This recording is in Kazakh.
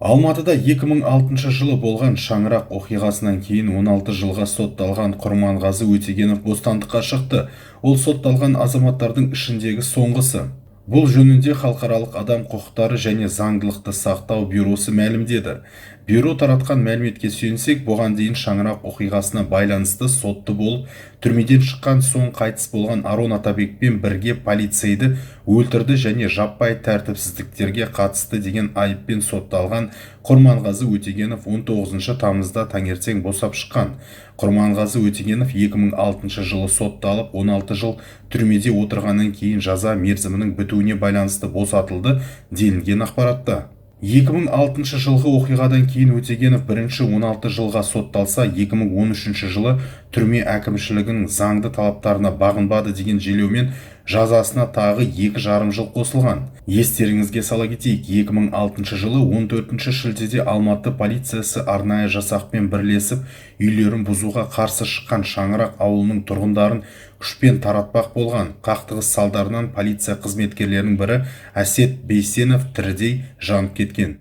Алматыда 2006 жылы болған шаңырақ оқиғасынан кейін 16 жылға сотталған Құрманғазы Өтегенов бостандыққа шықты. Ол сотталған азаматтардың ішіндегі соңғысы. Бұл жөнінде Халықаралық адам құқықтары және заңдылықты сақтау бюросы мәлімдеді. Бюро таратқан мәліметке сүйенсек, бұған дейін шаңырақ оқиғасына байланысты сотты болып, түрмеден шыққан соң қайтыс болған Арон Атабекпен бірге полицейді өлтірді және жаппай тәртіпсіздіктерге қатысты деген айыппен сотталған Құрманғазы Өтегенов 19 тамызда таңертең босап шыққан. Құрманғазы Өтегенов 2006 жылы сотталып, 16 жыл түрмеде отырғаннан кейін жаза мерзімінің бітуіне байланысты босатылды делінген ақпаратта. 2006 жылғы оқиғадан кейін Өтегенов бірінші 16 жылға сотталса, 2013 жылы түрме әкімшілігінің заңды талаптарына бағынбады деген желеумен жазасына тағы 2,5 жыл қосылған. Естеріңізге сала кетейік, 2006 жылы 14 шілдеде Алматы полициясы арнайы жасақпен бірлесіп үйлерін бұзуға қарсы шыққан Шаңырақ ауылының тұрғындарын күшпен таратпақ болған. Қақтығыс салдарынан полиция қызметкерлерінің бірі Әсет Бейсенов тірідей жанып кеткен.